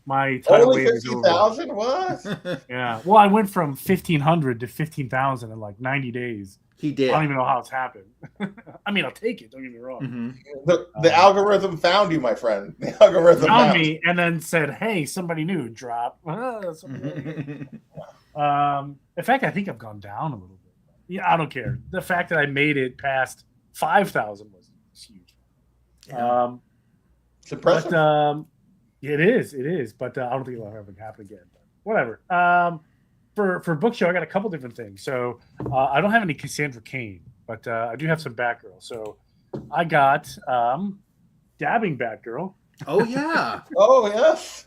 my tidal wave is over. 50,000 was? Yeah. Well, I went from 1,500 to 15,000 in 90 days. He did. I don't even know how it's happened. I mean, I'll take it. Don't get me wrong. The algorithm found you, my friend. The algorithm found me and then said, "Hey, somebody new, drop." In fact, I think I've gone down a little bit. Yeah, I don't care. The fact that I made it past 5,000 was huge. Yeah. It's impressive. But, it is. But I don't think it'll ever happen again. But whatever. For book show, I got a couple different things. So I don't have any Cassandra Cain, but I do have some Batgirl. So I got Dabbing Batgirl. Oh yeah. Oh yes.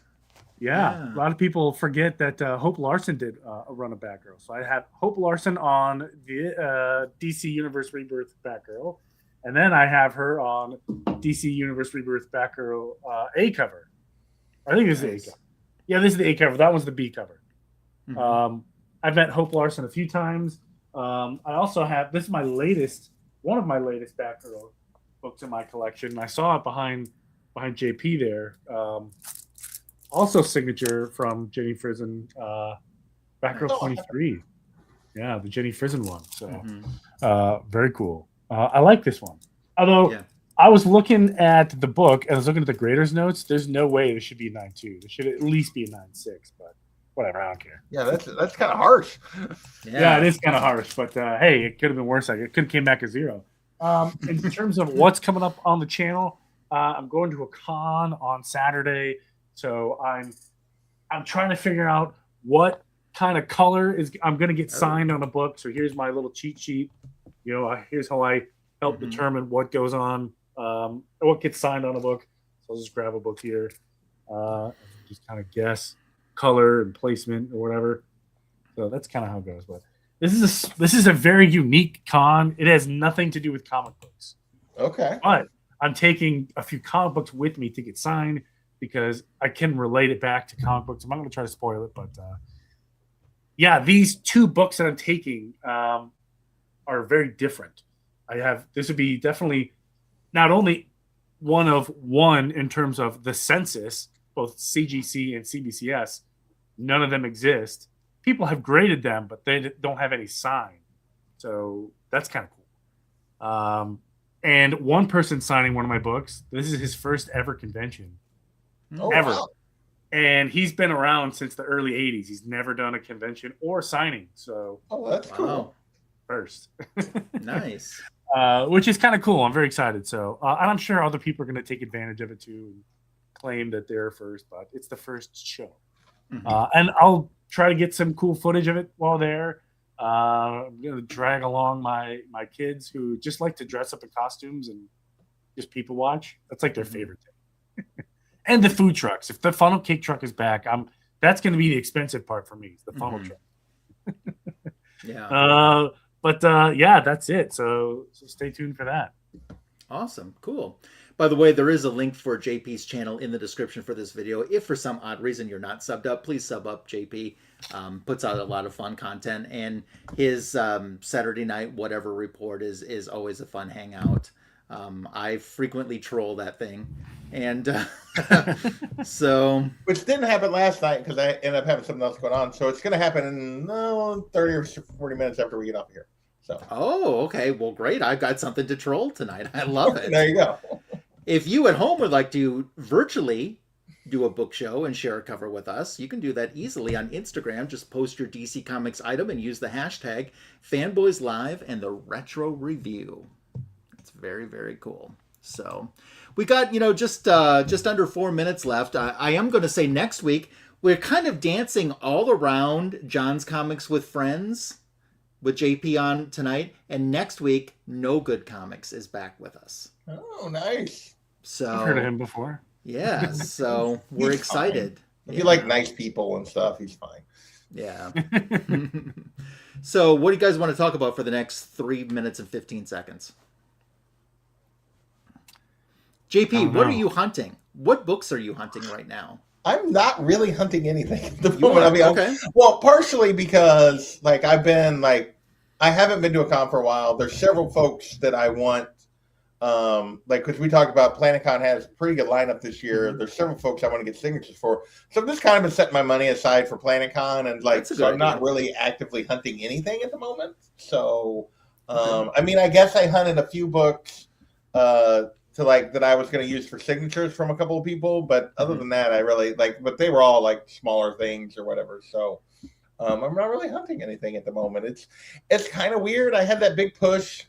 Yeah, a lot of people forget that Hope Larson did a run of Batgirl. So I have Hope Larson on the DC Universe Rebirth Batgirl, and then I have her on DC Universe Rebirth Batgirl A cover. I think this is the A cover. Yeah, this is the A cover. That one's the B cover. I've met Hope Larson a few times. I also have, this is one of my latest Batgirl books in my collection. I saw it behind JP there. Also signature from Jenny Frison, Batgirl 23. Yeah, the Jenny Frison one. So very cool. I like this one. Although I was looking at the book and I was looking at the grader's notes. There's no way this should be a 9.2. This should at least be a 9.6, but whatever, I don't care. Yeah, that's kind of harsh. Yeah, it is kind of harsh, but hey, it could have been worse. It could have came back a 0. In terms of what's coming up on the channel, I'm going to a con on Saturday. So I'm trying to figure out what kind of color I'm going to get signed on a book. So here's my little cheat sheet. Here's how I help determine what goes on, what gets signed on a book. So I'll just grab a book here, and just kind of guess color and placement or whatever. So that's kind of how it goes. But this is a very unique con. It has nothing to do with comic books. Okay. But I'm taking a few comic books with me to get signed, because I can relate it back to comic books. I'm not going to try to spoil it, but these 2 books that I'm taking are very different. This would be definitely not only one of one in terms of the census, both CGC and CBCS. None of them exist. People have graded them, but they don't have any sign. So that's kind of cool. And one person signing one of my books. This is his first ever convention. Ever. Wow. And he's been around since the early 80s. He's never done a convention or signing. So, that's cool. First. Nice. Which is kind of cool. I'm very excited. So, and I'm sure other people are going to take advantage of it too and claim that they're first, but it's the first show. And I'll try to get some cool footage of it while there. I'm going to drag along my kids who just like to dress up in costumes and just people watch. That's like their favorite thing. And the food trucks. If the funnel cake truck is back, that's going to be the expensive part for me. The funnel truck. Yeah. But yeah, that's it. So stay tuned for that. Awesome. Cool. By the way, there is a link for JP's channel in the description for this video. If for some odd reason you're not subbed up, please sub up. JP puts out a lot of fun content, and his Saturday night whatever report is always a fun hangout. I frequently troll that thing, and so which didn't happen last night because I ended up having something else going on. So it's going to happen in 30 or 40 minutes after we get off here. So okay, well, great. I've got something to troll tonight. I love it. There you go. If you at home would like to virtually do a book show and share a cover with us, you can do that easily on Instagram. Just post your DC Comics item and use the hashtag Fanboys Live and the Retro Review. It's very, very cool. So we got, just under 4 minutes left. I am going to say next week, we're kind of dancing all around John's Comics with Friends with JP on tonight. And next week, No Good Comics is back with us. Oh, nice. So I've heard of him before. Yeah, so we're excited. If you like nice people and stuff, he's fine. Yeah. So what do you guys want to talk about for the next 3 minutes and 15 seconds? JP, what are you hunting? What books are you hunting right now? I'm not really hunting anything at the moment. Okay. Well, partially because I haven't been to a con for a while. There's several folks that I want. Because we talked about PlanetCon has a pretty good lineup this year. There's several folks I want to get signatures for. So I've just kind of been setting my money aside for PlanetCon, and so I'm not really actively hunting anything at the moment. So, I guess I hunted a few books that I was going to use for signatures from a couple of people, but other than that, I really but they were all smaller things or whatever. So, I'm not really hunting anything at the moment. It's kind of weird. I had that big push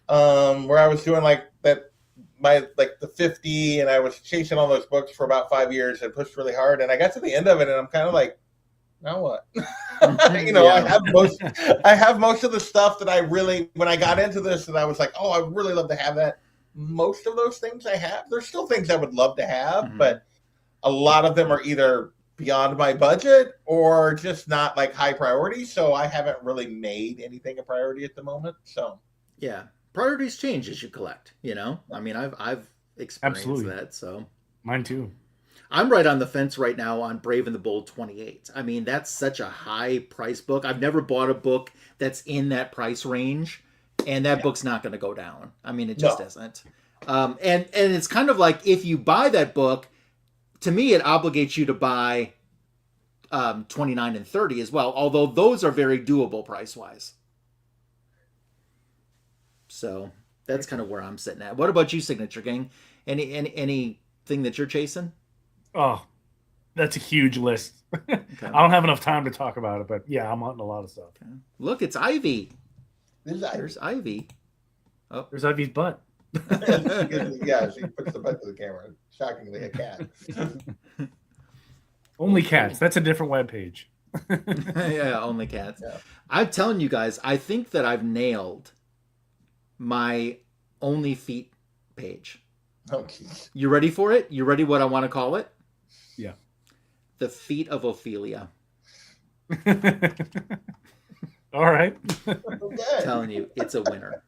where I was doing the 50, and I was chasing all those books for about 5 years and pushed really hard, and I got to the end of it and I'm kind of now what? I have most of the stuff that I really, when I got into this, and I was oh, I would really love to have that. Most of those things I have. There's still things I would love to have, but a lot of them are either beyond my budget or just not high priority, so I haven't really made anything a priority at the moment. So yeah, priorities change as you collect, I've experienced that. So mine too. I'm right on the fence right now on Brave and the Bold 28. That's such a high price book. I've never bought a book that's in that price range, and that book's not going to go down. It just isn't. And it's kind of if you buy that book, to me, it obligates you to buy 29 and 30 as well, although those are very doable price-wise. So that's kind of where I'm sitting at. What about you, Signature Gang? Anything that you're chasing? Oh, that's a huge list. Okay. I don't have enough time to talk about it, but yeah, I'm hunting a lot of stuff. Okay. Look, it's Ivy. There's Ivy. Oh, there's Ivy's butt. Yeah, she puts the butt to the camera. Shockingly, a cat. Only cats. That's a different webpage. Yeah, only cats. Yeah. I'm telling you guys, I think that I've nailed my Only Feet page. Okay. You ready for it? You ready what I want to call it? Yeah. The Feet of Ophelia. All right. Okay. I'm telling you, it's a winner.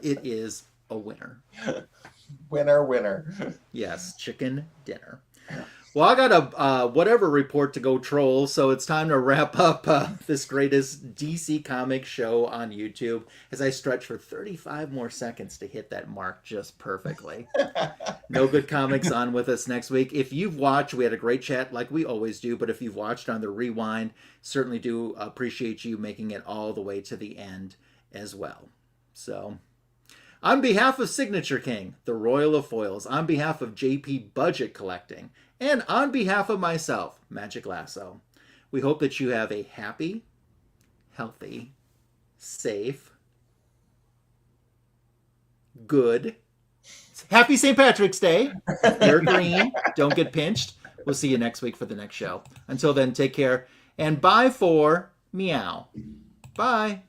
It is a winner. Winner. Yes, chicken dinner. Well, I got a whatever report to go troll, so it's time to wrap up this greatest DC Comics show on YouTube as I stretch for 35 more seconds to hit that mark just perfectly. No Good Comics on with us next week. If you've watched, we had a great chat like we always do, but if you've watched on the rewind, certainly do appreciate you making it all the way to the end as well. So, on behalf of Signature King, the Royal of Foils, on behalf of JP Budget Collecting, And on behalf of myself, Magic Lasso, we hope that you have a happy, healthy, safe, good, happy St. Patrick's Day. You're green. Don't get pinched. We'll see you next week for the next show. Until then, take care. And bye for meow. Bye.